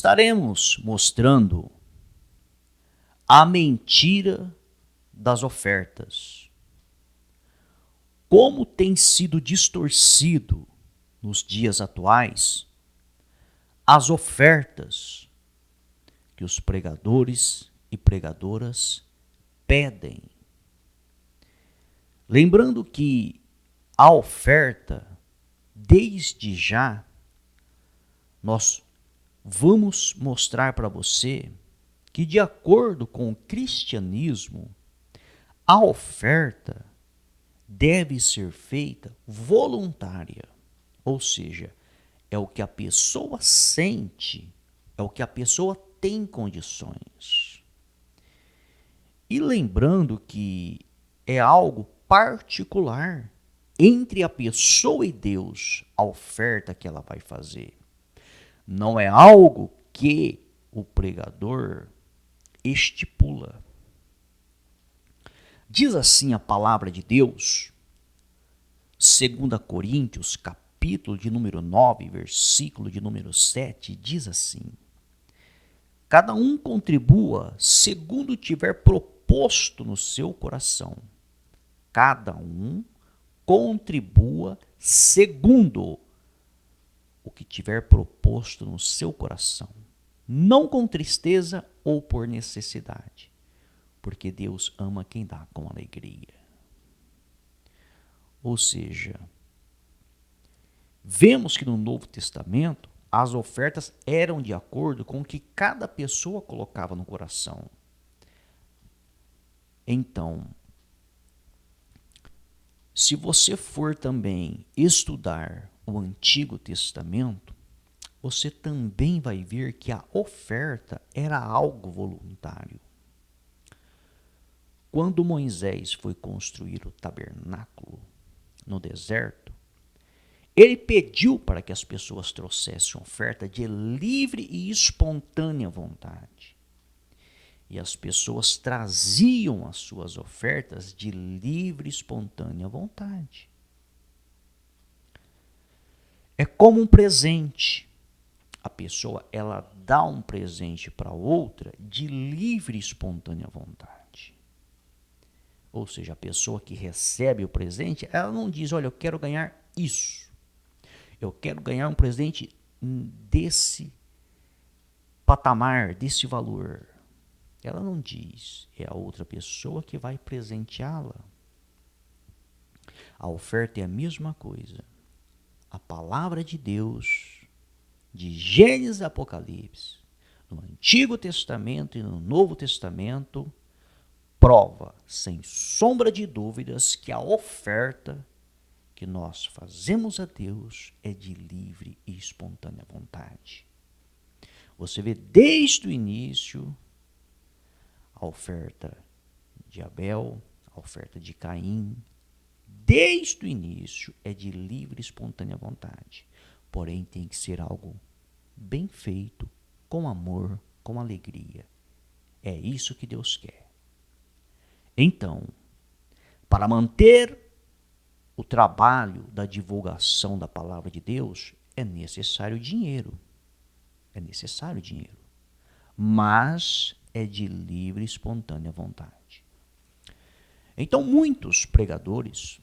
estaremos mostrando a mentira das ofertas. Como tem sido distorcido nos dias atuais as ofertas que os pregadores e pregadoras pedem. Lembrando que a oferta, desde já, nós vamos mostrar para você que, de acordo com o cristianismo, a oferta deve ser feita voluntária, ou seja, é o que a pessoa sente, é o que a pessoa tem condições. E lembrando que é algo particular entre a pessoa e Deus, a oferta que ela vai fazer. Não é algo que o pregador estipula. Diz assim a palavra de Deus, 2 Coríntios, capítulo de número 9, versículo de número 7, diz assim: cada um contribua segundo tiver proposto no seu coração. Cada um contribua segundo o que tiver proposto no seu coração, não com tristeza ou por necessidade, porque Deus ama quem dá com alegria. Ou seja, vemos que no Novo Testamento as ofertas eram de acordo com o que cada pessoa colocava no coração. Então, se você for também estudar o Antigo Testamento, você também vai ver que a oferta era algo voluntário. Quando Moisés foi construir o tabernáculo no deserto, ele pediu para que as pessoas trouxessem oferta de livre e espontânea vontade. E as pessoas traziam as suas ofertas de livre e espontânea vontade. É como um presente. A pessoa, ela dá um presente para outra de livre e espontânea vontade. Ou seja, a pessoa que recebe o presente, ela não diz, olha, eu quero ganhar isso. Eu quero ganhar um presente desse patamar, desse valor. Ela não diz, é a outra pessoa que vai presenteá-la. A oferta é a mesma coisa. A palavra de Deus, de Gênesis e Apocalipse, no Antigo Testamento e no Novo Testamento, prova, sem sombra de dúvidas, que a oferta que nós fazemos a Deus é de livre e espontânea vontade. Você vê desde o início a oferta de Abel, a oferta de Caim, desde o início é de livre e espontânea vontade. Porém, tem que ser algo bem feito, com amor, com alegria. É isso que Deus quer. Então, para manter o trabalho da divulgação da palavra de Deus, é necessário dinheiro. É necessário dinheiro. Mas é de livre e espontânea vontade. Então, muitos pregadores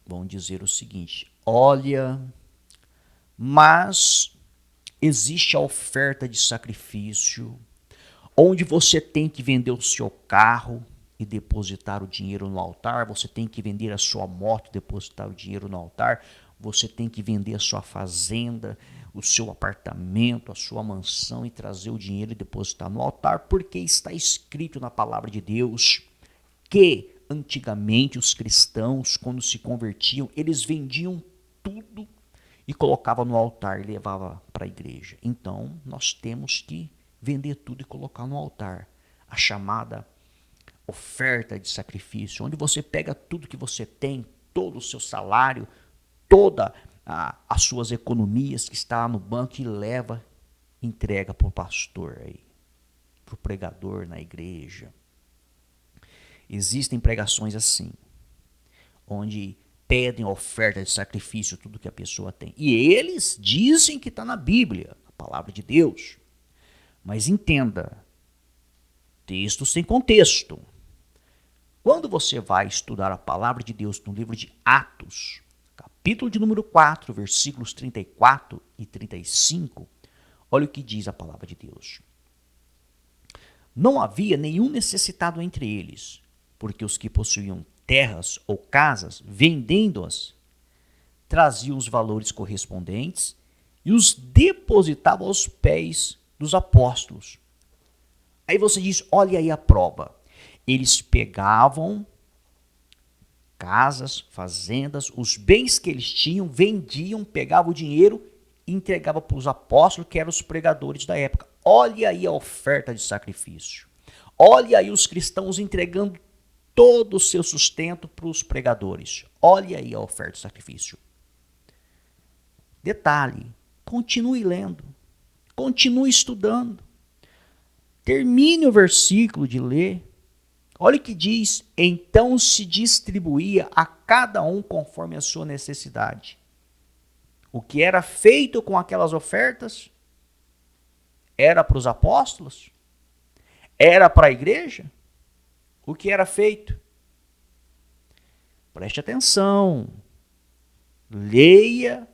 vão dizer o seguinte: olha, mas existe a oferta de sacrifício, onde você tem que vender o seu carro e depositar o dinheiro no altar, você tem que vender a sua moto e depositar o dinheiro no altar, você tem que vender a sua fazenda, o seu apartamento, a sua mansão e trazer o dinheiro e depositar no altar, porque está escrito na palavra de Deus que antigamente os cristãos, quando se convertiam, eles vendiam tudo e colocavam no altar e levavam para a igreja. Então, nós temos que vender tudo e colocar no altar. A chamada oferta de sacrifício, onde você pega tudo que você tem, todo o seu salário, todas as suas economias que está lá no banco e leva, entrega para o pastor aí, para o pregador na igreja. Existem pregações assim, onde pedem oferta de sacrifício, tudo que a pessoa tem. E eles dizem que está na Bíblia. A palavra de Deus. Mas entenda, texto sem contexto. Quando você vai estudar a palavra de Deus no livro de Atos, capítulo de número 4, versículos 34 e 35, olha o que diz a palavra de Deus. Não havia nenhum necessitado entre eles, porque os que possuíam terras ou casas, vendendo-as, traziam os valores correspondentes e os depositavam aos pés dos apóstolos. Aí você diz, olha aí a prova. Eles pegavam casas, fazendas, os bens que eles tinham, vendiam, pegavam o dinheiro e entregavam para os apóstolos, que eram os pregadores da época. Olha aí a oferta de sacrifício. Olha aí os cristãos entregando todo o seu sustento para os pregadores. Olha aí a oferta de sacrifício. Detalhe, continue lendo, continue estudando. Termine o versículo de ler. Olha o que diz, então se distribuía a cada um conforme a sua necessidade. O que era feito com aquelas ofertas era para os apóstolos? Era para a igreja? O que era feito? Preste atenção, leia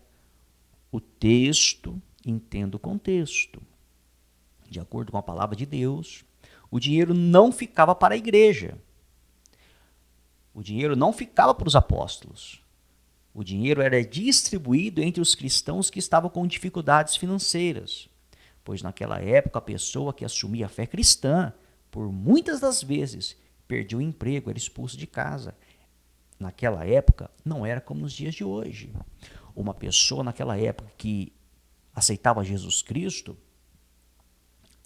o texto, entenda o contexto. De acordo com a palavra de Deus, o dinheiro não ficava para a igreja. O dinheiro não ficava para os apóstolos. O dinheiro era distribuído entre os cristãos que estavam com dificuldades financeiras. Pois naquela época a pessoa que assumia a fé cristã, por muitas das vezes, perdia o emprego, era expulso de casa. Naquela época não era como nos dias de hoje. Uma pessoa naquela época que aceitava Jesus Cristo,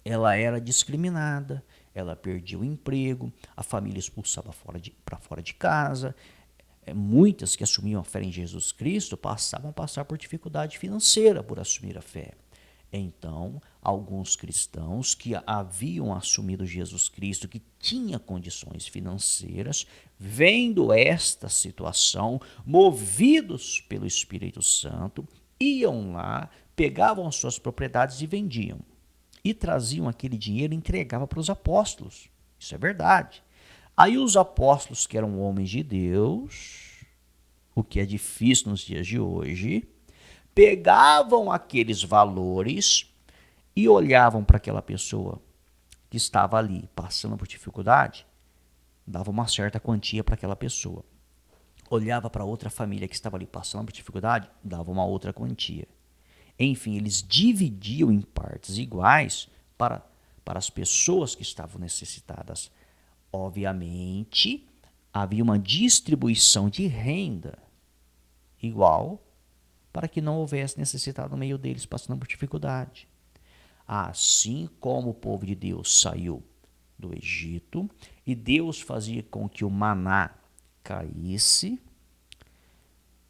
ela era discriminada, ela perdia o emprego, a família expulsava para fora de casa. Muitas que assumiam a fé em Jesus Cristo passavam a passar por dificuldade financeira por assumir a fé. Então, alguns cristãos que haviam assumido Jesus Cristo, que tinha condições financeiras, vendo esta situação, movidos pelo Espírito Santo, iam lá, pegavam as suas propriedades e vendiam. E traziam aquele dinheiro e entregavam para os apóstolos. Isso é verdade. Aí os apóstolos, que eram homens de Deus, o que é difícil nos dias de hoje, pegavam aqueles valores e olhavam para aquela pessoa que estava ali passando por dificuldade, dava uma certa quantia para aquela pessoa. Olhava para outra família que estava ali passando por dificuldade, dava uma outra quantia. Enfim, eles dividiam em partes iguais para as pessoas que estavam necessitadas. Obviamente, havia uma distribuição de renda igual para que não houvesse necessitado no meio deles passando por dificuldade. Assim como o povo de Deus saiu do Egito e Deus fazia com que o maná caísse,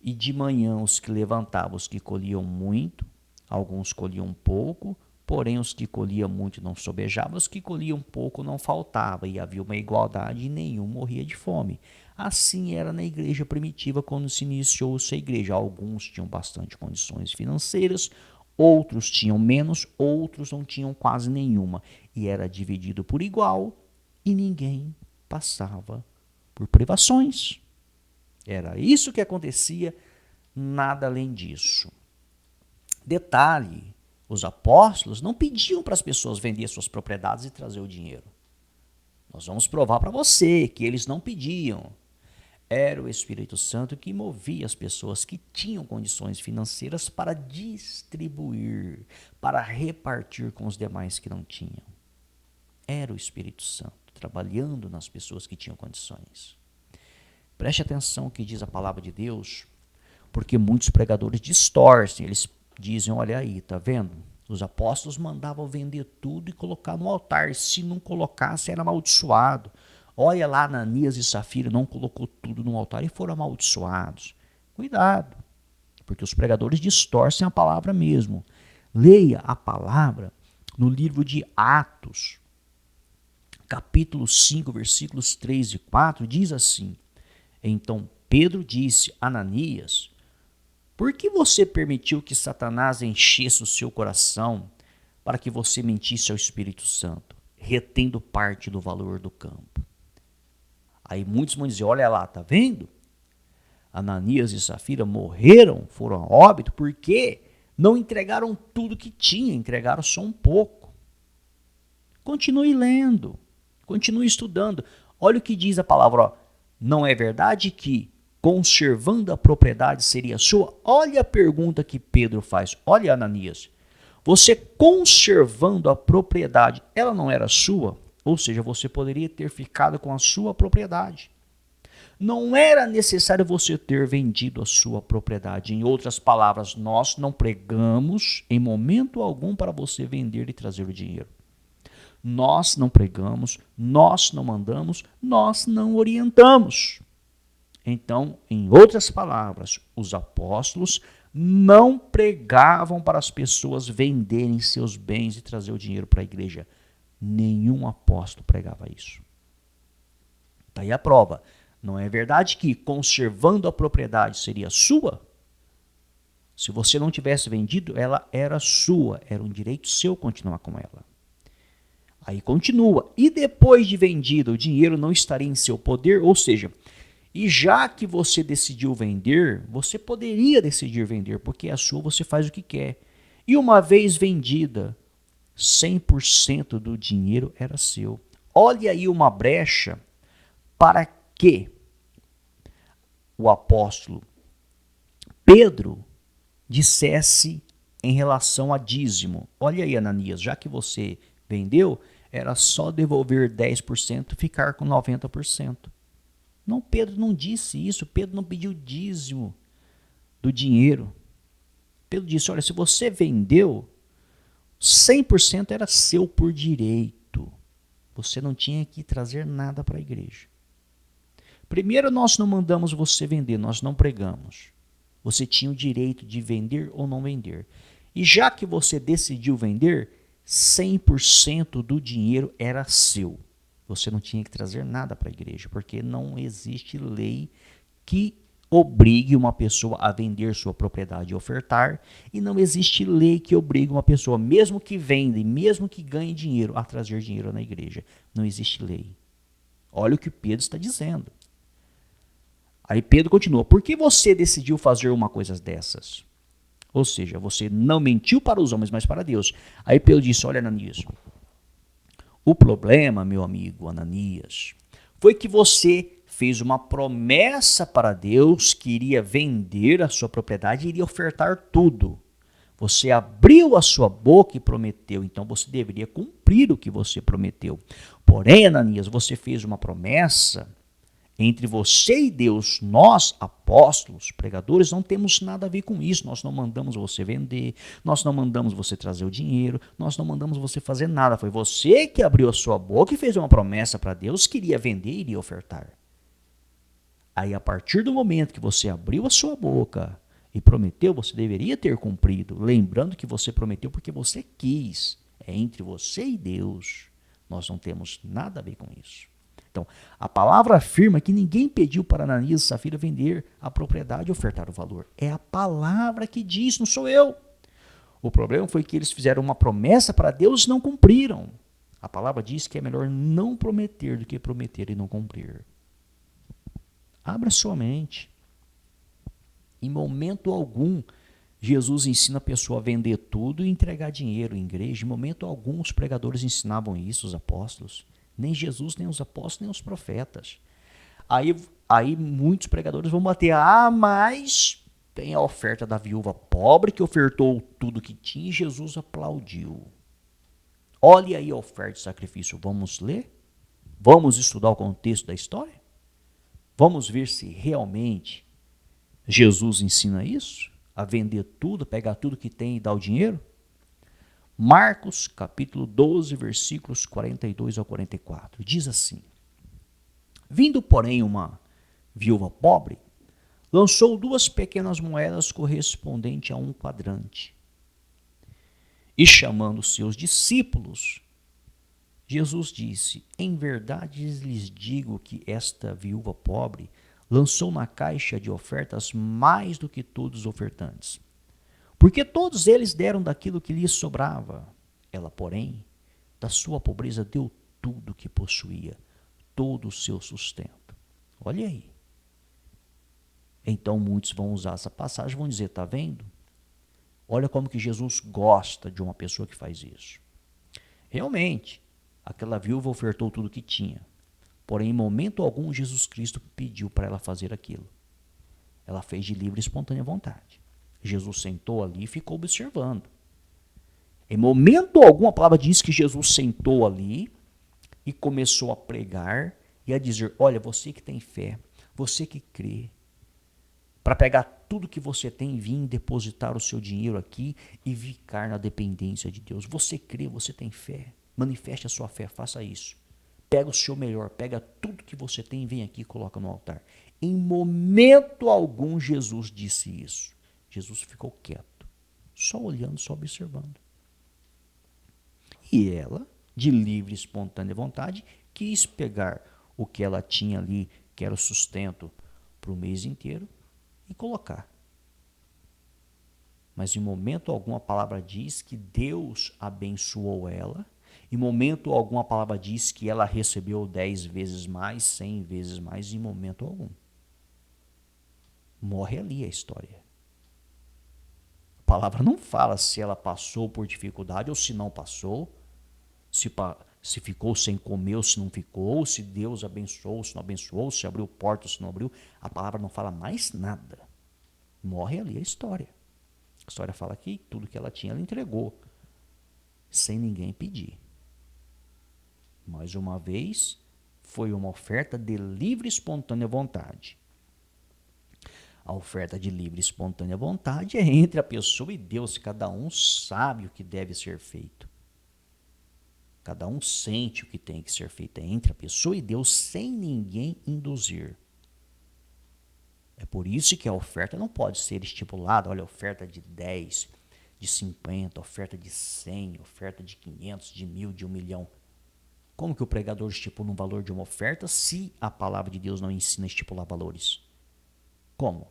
e de manhã os que levantavam, os que colhiam muito, alguns colhiam pouco, porém os que colhiam muito não sobejavam, os que colhiam pouco não faltava, e havia uma igualdade e nenhum morria de fome. Assim era na igreja primitiva quando se iniciou sua igreja. Alguns tinham bastante condições financeiras, outros tinham menos, outros não tinham quase nenhuma. E era dividido por igual e ninguém passava por privações. Era isso que acontecia, nada além disso. Detalhe, os apóstolos não pediam para as pessoas vender suas propriedades e trazer o dinheiro. Nós vamos provar para você que eles não pediam. Era o Espírito Santo que movia as pessoas que tinham condições financeiras para distribuir, para repartir com os demais que não tinham. Era o Espírito Santo trabalhando nas pessoas que tinham condições. Preste atenção no que diz a palavra de Deus, porque muitos pregadores distorcem, eles dizem, olha aí, tá vendo? Os apóstolos mandavam vender tudo e colocar no altar, se não colocasse era amaldiçoado. Olha lá, Ananias e Safira não colocou tudo no altar e foram amaldiçoados. Cuidado, porque os pregadores distorcem a palavra mesmo. Leia a palavra no livro de Atos, capítulo 5, versículos 3 e 4, diz assim: então Pedro disse a Ananias, por que você permitiu que Satanás enchesse o seu coração para que você mentisse ao Espírito Santo, retendo parte do valor do campo? Aí muitos vão dizer, olha lá, tá vendo? Ananias e Safira morreram, foram a óbito, porque não entregaram tudo que tinham, entregaram só um pouco. Continue lendo, continue estudando. Olha o que diz a palavra, ó. Não é verdade que conservando a propriedade seria sua? Olha a pergunta que Pedro faz. Olha, Ananias, você conservando a propriedade, ela não era sua? Ou seja, você poderia ter ficado com a sua propriedade. Não era necessário você ter vendido a sua propriedade. Em outras palavras, nós não pregamos em momento algum para você vender e trazer o dinheiro. Nós não pregamos, nós não mandamos, nós não orientamos. Então, em outras palavras, os apóstolos não pregavam para as pessoas venderem seus bens e trazer o dinheiro para a igreja. Nenhum apóstolo pregava isso. Está aí a prova. Não é verdade que conservando a propriedade seria sua? Se você não tivesse vendido, ela era sua, era um direito seu continuar com ela. Aí continua, e depois de vendido, o dinheiro não estaria em seu poder, ou seja, e já que você decidiu vender, você poderia decidir vender, porque a sua você faz o que quer. E uma vez vendida, 100% do dinheiro era seu. Olha aí uma brecha para que o apóstolo Pedro dissesse em relação a dízimo. Olha aí, Ananias, já que você vendeu, era só devolver 10% e ficar com 90%. Não, Pedro não disse isso, Pedro não pediu dízimo do dinheiro. Pedro disse, olha, se você vendeu, 100% era seu por direito. Você não tinha que trazer nada para a igreja. Primeiro, nós não mandamos você vender, nós não pregamos. Você tinha o direito de vender ou não vender. E já que você decidiu vender, 100% do dinheiro era seu. Você não tinha que trazer nada para a igreja, porque não existe lei que obrigue uma pessoa a vender sua propriedade e ofertar, e não existe lei que obrigue uma pessoa, mesmo que venda e mesmo que ganhe dinheiro, a trazer dinheiro na igreja. Não existe lei. Olha o que Pedro está dizendo. Aí Pedro continua, por que você decidiu fazer uma coisa dessas? Ou seja, você não mentiu para os homens, mas para Deus. Aí Pedro disse, olha, Ananias, o problema, meu amigo Ananias, foi que você fez uma promessa para Deus que iria vender a sua propriedade e iria ofertar tudo. Você abriu a sua boca e prometeu, então você deveria cumprir o que você prometeu. Porém, Ananias, você fez uma promessa. Entre você e Deus, nós, apóstolos, pregadores, não temos nada a ver com isso. Nós não mandamos você vender, nós não mandamos você trazer o dinheiro, nós não mandamos você fazer nada. Foi você que abriu a sua boca e fez uma promessa para Deus que iria vender e iria ofertar. Aí, a partir do momento que você abriu a sua boca e prometeu, você deveria ter cumprido. Lembrando que você prometeu porque você quis. É entre você e Deus. Nós não temos nada a ver com isso. Então, a palavra afirma que ninguém pediu para Ananias e Safira vender a propriedade e ofertar o valor. É a palavra que diz, não sou eu. O problema foi que eles fizeram uma promessa para Deus e não cumpriram. A palavra diz que é melhor não prometer do que prometer e não cumprir. Abra sua mente. Em momento algum, Jesus ensina a pessoa a vender tudo e entregar dinheiro em igreja. Em momento algum, os pregadores ensinavam isso, os apóstolos. Nem Jesus, nem os apóstolos, nem os profetas. Aí muitos pregadores vão bater, mas tem a oferta da viúva pobre que ofertou tudo que tinha e Jesus aplaudiu. Olha aí a oferta de sacrifício. Vamos ler? Vamos estudar o contexto da história? Vamos ver se realmente Jesus ensina isso? A vender tudo, pegar tudo que tem e dar o dinheiro? Marcos, capítulo 12, versículos 42 ao 44. Diz assim, vindo, porém, uma viúva pobre, lançou 2 pequenas moedas correspondentes a 1 quadrante. E chamando seus discípulos, Jesus disse, em verdade lhes digo que esta viúva pobre lançou na caixa de ofertas mais do que todos os ofertantes. Porque todos eles deram daquilo que lhes sobrava. Ela, porém, da sua pobreza deu tudo o que possuía, todo o seu sustento. Olha aí. Então muitos vão usar essa passagem e vão dizer, está vendo? Olha como que Jesus gosta de uma pessoa que faz isso. Realmente, aquela viúva ofertou tudo o que tinha. Porém, em momento algum, Jesus Cristo pediu para ela fazer aquilo. Ela fez de livre e espontânea vontade. Jesus sentou ali e ficou observando. Em momento algum, a palavra diz que Jesus sentou ali e começou a pregar e a dizer, olha, você que tem fé, você que crê, para pegar tudo que você tem e vir depositar o seu dinheiro aqui e ficar na dependência de Deus. Você crê, você tem fé, manifeste a sua fé, faça isso. Pega o seu melhor, pega tudo que você tem e vem aqui e coloca no altar. Em momento algum Jesus disse isso. Jesus ficou quieto, só olhando, só observando. E ela, de livre e espontânea vontade, quis pegar o que ela tinha ali, que era o sustento para o mês inteiro, e colocar. Mas em momento algum a palavra diz que Deus abençoou ela. Em momento algum a palavra diz que ela recebeu 10 vezes mais, 100 vezes mais, em momento algum. Morre ali a história. A palavra não fala se ela passou por dificuldade ou se não passou, se ficou sem comer ou se não ficou, se Deus abençoou ou se não abençoou, se abriu porta ou se não abriu. A palavra não fala mais nada. Morre ali a história. A história fala que tudo que ela tinha, ela entregou, sem ninguém pedir. Mais uma vez, foi uma oferta de livre e espontânea vontade. A oferta de livre e espontânea vontade é entre a pessoa e Deus. Cada um sabe o que deve ser feito. Cada um sente o que tem que ser feito. É entre a pessoa e Deus, sem ninguém induzir. É por isso que a oferta não pode ser estipulada. Olha, oferta de 10, de 50, oferta de 100, oferta de 500, de 1.000, de 1 milhão. Como que o pregador estipula um valor de uma oferta se a palavra de Deus não ensina a estipular valores? Como?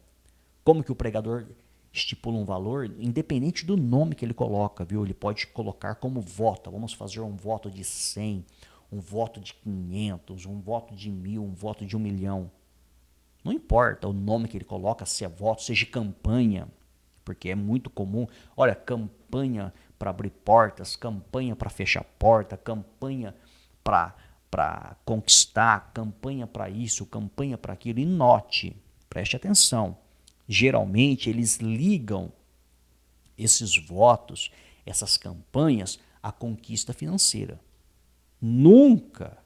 Como que o pregador estipula um valor, independente do nome que ele coloca, viu? Ele pode colocar como voto. Vamos fazer um voto de 100, um voto de 500, um voto de 1.000, um voto de 1 milhão. Não importa o nome que ele coloca, se é voto, seja campanha, porque é muito comum. Olha, campanha para abrir portas, campanha para fechar porta, campanha para conquistar, campanha para isso, campanha para aquilo. E note, preste atenção, geralmente eles ligam esses votos, essas campanhas, à conquista financeira. Nunca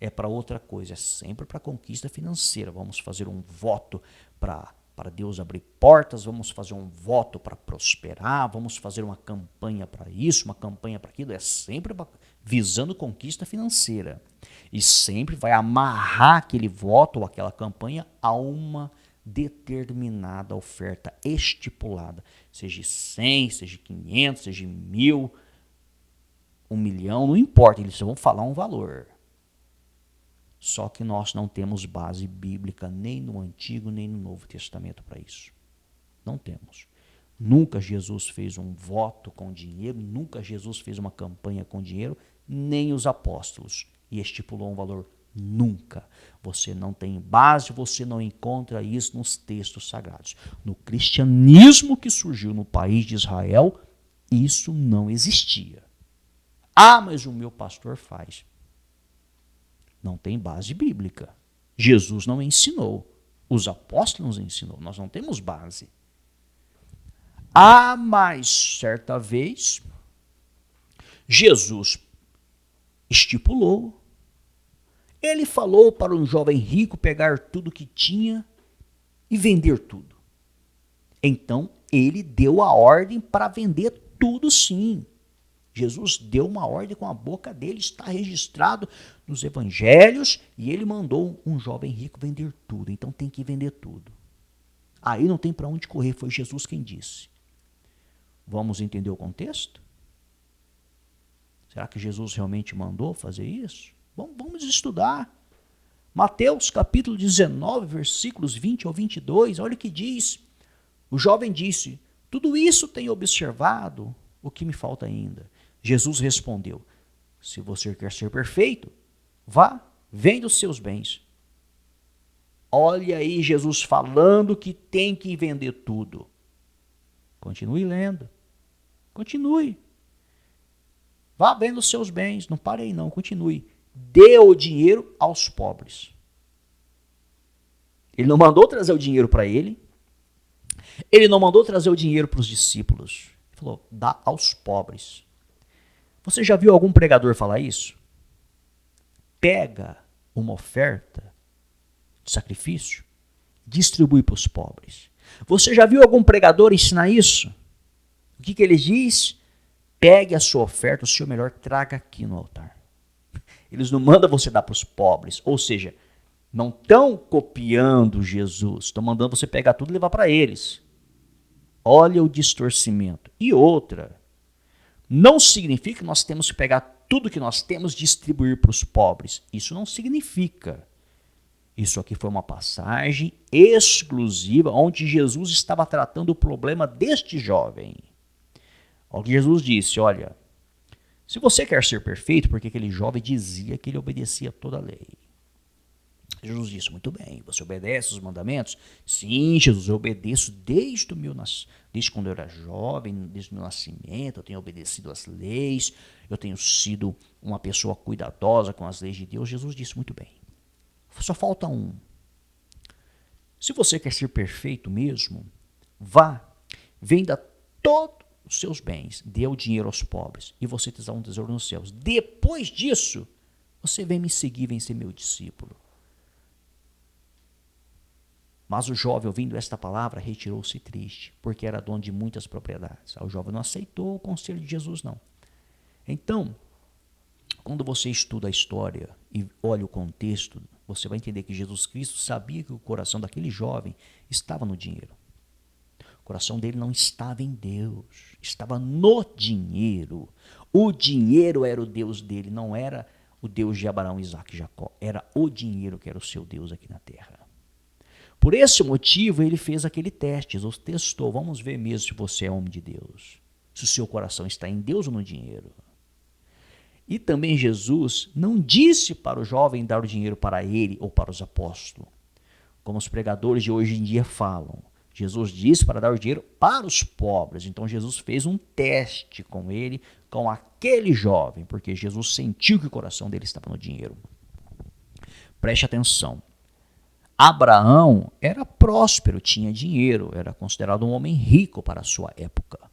é para outra coisa, é sempre para conquista financeira. Vamos fazer um voto para Deus abrir portas, vamos fazer um voto para prosperar, vamos fazer uma campanha para isso, uma campanha para aquilo, é sempre visando conquista financeira. E sempre vai amarrar aquele voto ou aquela campanha a uma determinada oferta estipulada, seja 100, seja 500, seja 1.000, 1 milhão, não importa, eles vão falar um valor. Só que nós não temos base bíblica nem no Antigo nem no Novo Testamento para isso. Não temos. Nunca Jesus fez um voto com dinheiro, nunca Jesus fez uma campanha com dinheiro, nem os apóstolos, e estipulou um valor. Nunca. Você não tem base, você não encontra isso nos textos sagrados. No cristianismo que surgiu no país de Israel, isso não existia. Ah, mas o meu pastor faz. Não tem base bíblica. Jesus não ensinou. Os apóstolos ensinou. Nós não temos base. Ah, mas certa vez, Jesus estipulou. Ele falou para um jovem rico pegar tudo que tinha e vender tudo. Então, ele deu a ordem para vender tudo sim. Jesus deu uma ordem com a boca dele, está registrado nos evangelhos, e ele mandou um jovem rico vender tudo. Então tem que vender tudo. Aí não tem para onde correr, foi Jesus quem disse. Vamos entender o contexto? Será que Jesus realmente mandou fazer isso? Vamos estudar. Mateus capítulo 19, versículos 20 ao 22, olha o que diz. O jovem disse, tudo isso tenho observado, o que me falta ainda? Jesus respondeu: se você quer ser perfeito, vá, vende os seus bens. Olha aí Jesus falando que tem que vender tudo. Continue lendo. Continue. Vá vendo os seus bens. Não pare aí não, continue. Dê o dinheiro aos pobres. Ele não mandou trazer o dinheiro para ele. Ele não mandou trazer o dinheiro para os discípulos. Ele falou, dá aos pobres. Você já viu algum pregador falar isso? Pega uma oferta de sacrifício, distribui para os pobres. Você já viu algum pregador ensinar isso? O que ele diz? Pegue a sua oferta, o seu melhor, traga aqui no altar. Eles não mandam você dar para os pobres, ou seja, não estão copiando Jesus, estão mandando você pegar tudo e levar para eles. Olha o distorcimento. E outra, não significa que nós temos que pegar tudo que nós temos e distribuir para os pobres. Isso não significa. Isso aqui foi uma passagem exclusiva onde Jesus estava tratando o problema deste jovem. O que Jesus disse, olha, se você quer ser perfeito, porque aquele jovem dizia que ele obedecia toda a lei. Jesus disse, muito bem, você obedece os mandamentos? Sim, Jesus, eu obedeço desde quando eu era jovem, desde o meu nascimento, eu tenho obedecido às leis, eu tenho sido uma pessoa cuidadosa com as leis de Deus. Jesus disse, muito bem, só falta um. Se você quer ser perfeito mesmo, vá, venda todos os seus bens, dê o dinheiro aos pobres, e você terá um tesouro nos céus. Depois disso, você vem me seguir, vem ser meu discípulo. Mas o jovem, ouvindo esta palavra, retirou-se triste, porque era dono de muitas propriedades. O jovem não aceitou o conselho de Jesus, não. Então, quando você estuda a história e olha o contexto, você vai entender que Jesus Cristo sabia que o coração daquele jovem estava no dinheiro. O coração dele não estava em Deus, estava no dinheiro. O dinheiro era o Deus dele, não era o Deus de Abraão, Isaque e Jacó. Era o dinheiro que era o seu Deus aqui na terra. Por esse motivo, ele fez aquele teste, Jesus testou. Vamos ver mesmo se você é homem de Deus, se o seu coração está em Deus ou no dinheiro. E também Jesus não disse para o jovem dar o dinheiro para ele ou para os apóstolos, como os pregadores de hoje em dia falam. Jesus disse para dar o dinheiro para os pobres. Então Jesus fez um teste com ele, com aquele jovem, porque Jesus sentiu que o coração dele estava no dinheiro. Preste atenção. Abraão era próspero, tinha dinheiro, era considerado um homem rico para a sua época.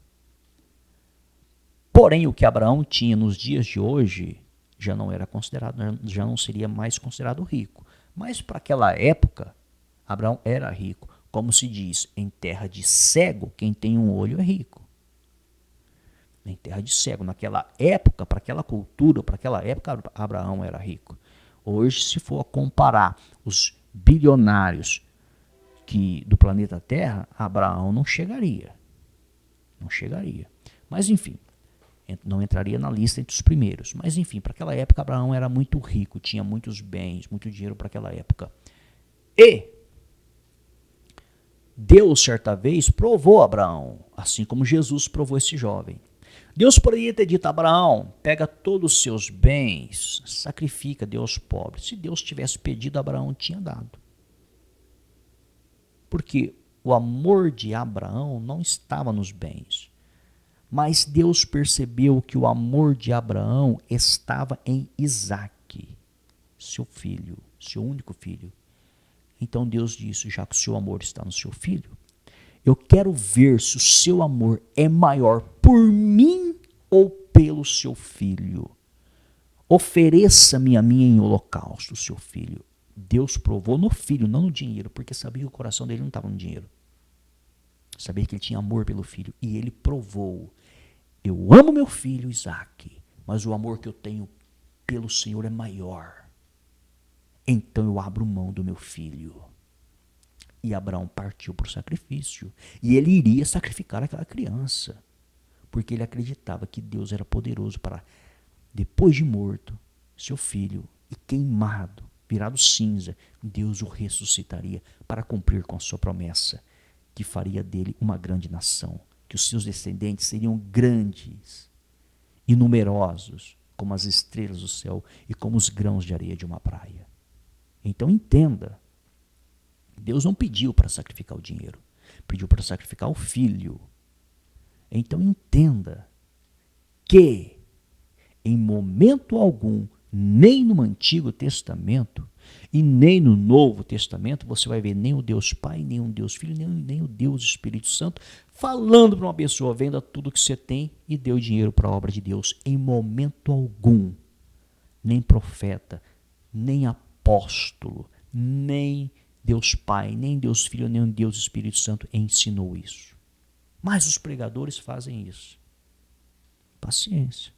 Porém, o que Abraão tinha nos dias de hoje já não era considerado, já não seria mais considerado rico. Mas para aquela época, Abraão era rico. Como se diz, em terra de cego, quem tem um olho é rico. Em terra de cego, naquela época, para aquela cultura, para aquela época, Abraão era rico. Hoje, se for comparar os bilionários do planeta Terra, Abraão não chegaria. Não chegaria. Mas, enfim, não entraria na lista entre os primeiros. Mas, enfim, para aquela época, Abraão era muito rico, tinha muitos bens, muito dinheiro para aquela época. E Deus, certa vez, provou Abraão, assim como Jesus provou esse jovem. Deus poderia ter dito a Abraão, pega todos os seus bens, sacrifica, dê aos pobres. Se Deus tivesse pedido, Abraão tinha dado. Porque o amor de Abraão não estava nos bens. Mas Deus percebeu que o amor de Abraão estava em Isaque, seu filho, seu único filho. Então Deus disse, já que o seu amor está no seu filho, eu quero ver se o seu amor é maior por mim ou pelo seu filho. Ofereça-me a mim em holocausto, seu filho. Deus provou no filho, não no dinheiro, porque sabia que o coração dele não estava no dinheiro. Sabia que ele tinha amor pelo filho. E ele provou. Eu amo meu filho Isaque, mas o amor que eu tenho pelo Senhor é maior. Então eu abro mão do meu filho. E Abraão partiu para o sacrifício. E ele iria sacrificar aquela criança. Porque ele acreditava que Deus era poderoso para, depois de morto, seu filho, e queimado, virado cinza, Deus o ressuscitaria para cumprir com a sua promessa, que faria dele uma grande nação, que os seus descendentes seriam grandes. e numerosos como as estrelas do céu e como os grãos de areia de uma praia. Então entenda, Deus não pediu para sacrificar o dinheiro, pediu para sacrificar o filho. Então entenda que em momento algum, nem no Antigo Testamento e nem no Novo Testamento, você vai ver nem o Deus Pai, nem o Deus Filho, nem o Deus Espírito Santo falando para uma pessoa: venda tudo que você tem e dê o dinheiro para a obra de Deus. Em momento algum, nem profeta, nem apóstolo, nem Deus Pai, nem Deus Filho, nem Deus Espírito Santo ensinou isso. Mas os pregadores fazem isso. Paciência.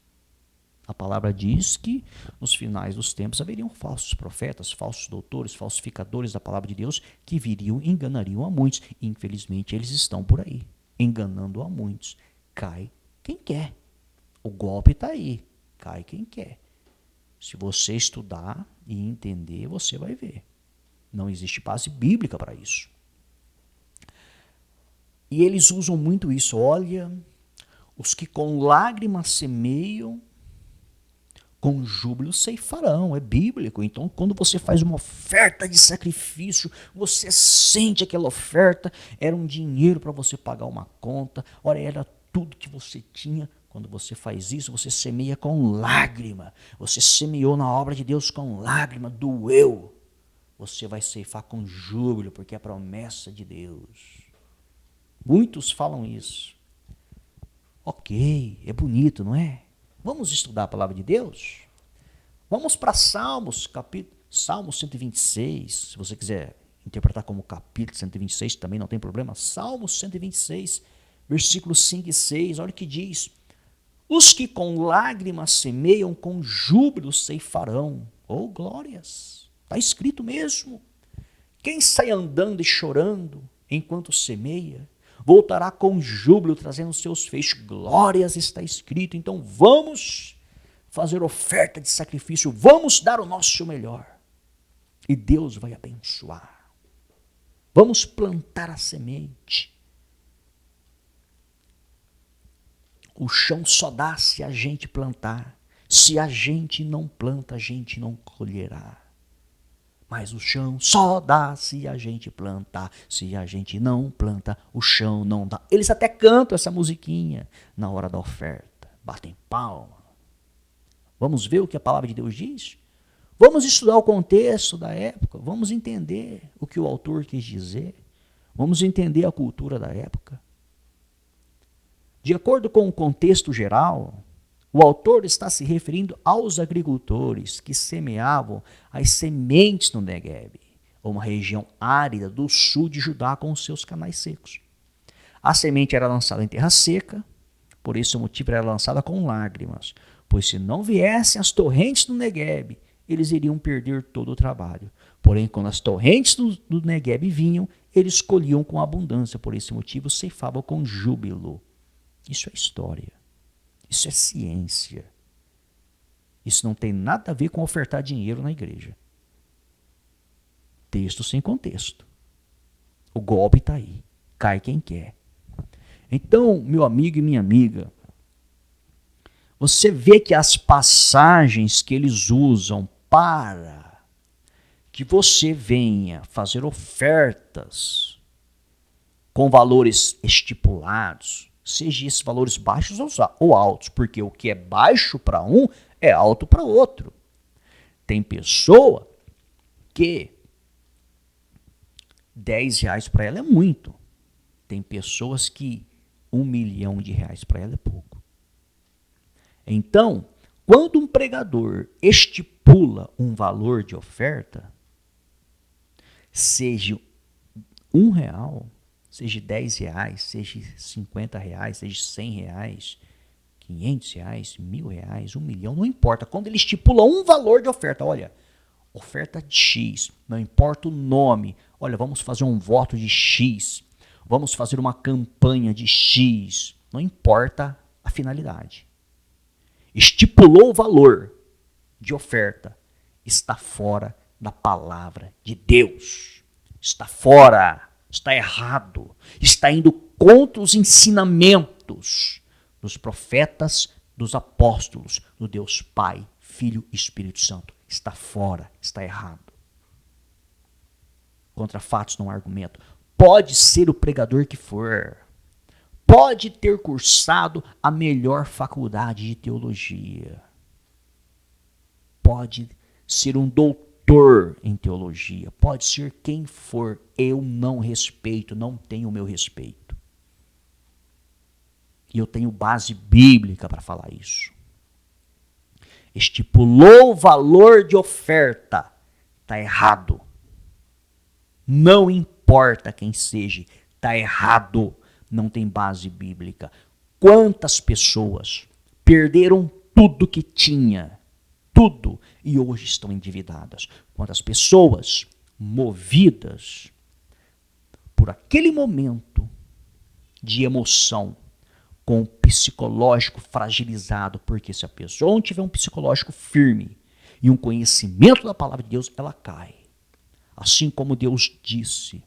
A palavra diz que nos finais dos tempos haveriam falsos profetas, falsos doutores, falsificadores da palavra de Deus que viriam e enganariam a muitos. Infelizmente, eles estão por aí, enganando a muitos. Cai quem quer. O golpe está aí. Cai quem quer. Se você estudar e entender, você vai ver. Não existe base bíblica para isso. E eles usam muito isso. Olha, os que com lágrimas semeiam, com júbilo ceifarão. É bíblico. Então, quando você faz uma oferta de sacrifício, você sente aquela oferta, era um dinheiro para você pagar uma conta, olha, era tudo que você tinha. Quando você faz isso, você semeia com lágrima. Você semeou na obra de Deus com lágrima, doeu. Você vai ceifar com júbilo, porque é a promessa de Deus. Muitos falam isso. Ok, é bonito, não é? Vamos estudar a palavra de Deus? Vamos para Salmos, Salmo 126, se você quiser interpretar como capítulo 126, também não tem problema. Salmo 126, versículos 5 e 6, olha o que diz: os que com lágrimas semeiam, com júbilo ceifarão. Oh, glórias! Está escrito mesmo. Quem sai andando e chorando enquanto semeia, voltará com júbilo, trazendo seus feixes. Glórias, está escrito. Então vamos fazer oferta de sacrifício, vamos dar o nosso melhor. E Deus vai abençoar. Vamos plantar a semente. O chão só dá se a gente plantar. Se a gente não planta, a gente não colherá. Mas o chão só dá se a gente plantar. Se a gente não planta, o chão não dá. Eles até cantam essa musiquinha na hora da oferta. Batem palma. Vamos ver o que a palavra de Deus diz? Vamos estudar o contexto da época. Vamos entender o que o autor quis dizer. Vamos entender a cultura da época. De acordo com o contexto geral, o autor está se referindo aos agricultores que semeavam as sementes no Negueb, uma região árida do sul de Judá com os seus canais secos. A semente era lançada em terra seca, por esse motivo era lançada com lágrimas, pois se não viessem as torrentes do Negueb, eles iriam perder todo o trabalho. Porém, quando as torrentes do Negueb vinham, eles colhiam com abundância, por esse motivo ceifavam com júbilo. Isso é história. Isso é ciência. Isso não tem nada a ver com ofertar dinheiro na igreja. Texto sem contexto. O golpe está aí. Cai quem quer. Então, meu amigo e minha amiga, você vê que as passagens que eles usam para que você venha fazer ofertas com valores estipulados, seja esses valores baixos ou altos, porque o que é baixo para um é alto para outro. Tem pessoa que R$10 para ela é muito. Tem pessoas que R$1 milhão para ela é pouco. Então, quando um pregador estipula um valor de oferta, seja R$1, seja R$10, seja R$50, seja R$100, R$500, R$1.000, R$1 milhão, não importa. Quando ele estipula um valor de oferta, olha, oferta de X, não importa o nome, olha, vamos fazer um voto de X, vamos fazer uma campanha de X, não importa a finalidade. Estipulou o valor de oferta, está fora da palavra de Deus, está fora. Está errado, está indo contra os ensinamentos dos profetas dos apóstolos, do Deus Pai, Filho e Espírito Santo. Está fora, está errado. Contra fatos não há argumento. Pode ser o pregador que for. Pode ter cursado a melhor faculdade de teologia. Pode ser um doutor em teologia. Pode ser quem for. Eu não respeito, não tenho o meu respeito. E eu tenho base bíblica para falar isso. Estipulou o valor de oferta. Está errado. Não importa quem seja, está errado. Não tem base bíblica. Quantas pessoas perderam tudo que tinha, tudo, e hoje estão endividadas? Quantas pessoas movidas por aquele momento de emoção, com o psicológico fragilizado, porque se a pessoa não tiver um psicológico firme e um conhecimento da palavra de Deus, ela cai. Assim como Deus disse,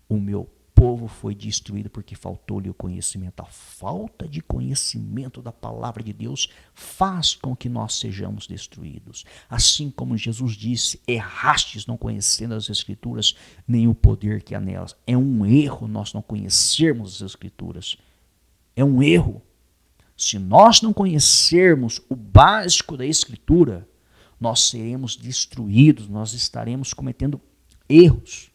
o meu povo foi destruído porque faltou-lhe o conhecimento. A falta de conhecimento da palavra de Deus faz com que nós sejamos destruídos. Assim como Jesus disse, errastes não conhecendo as Escrituras, nem o poder que há nelas. É um erro nós não conhecermos as Escrituras. É um erro. Se nós não conhecermos o básico da Escritura, nós seremos destruídos, nós estaremos cometendo erros.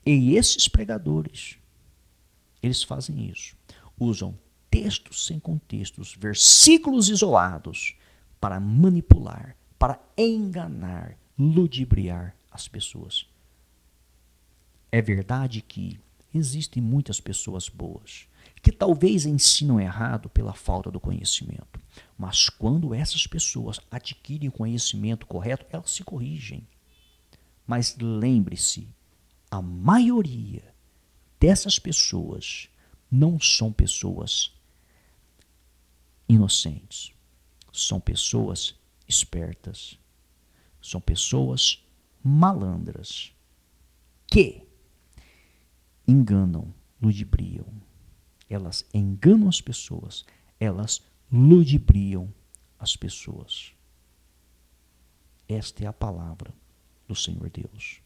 E esses pregadores, eles fazem isso. Usam textos sem contextos, versículos isolados, para manipular, para enganar, ludibriar as pessoas. É verdade que existem muitas pessoas boas, que talvez ensinam errado pela falta do conhecimento. Mas quando essas pessoas adquirem o conhecimento correto, elas se corrigem. Mas lembre-se, a maioria dessas pessoas não são pessoas inocentes. São pessoas espertas. São pessoas malandras que enganam, ludibriam. Elas enganam as pessoas. Elas ludibriam as pessoas. Esta é a palavra do Senhor Deus.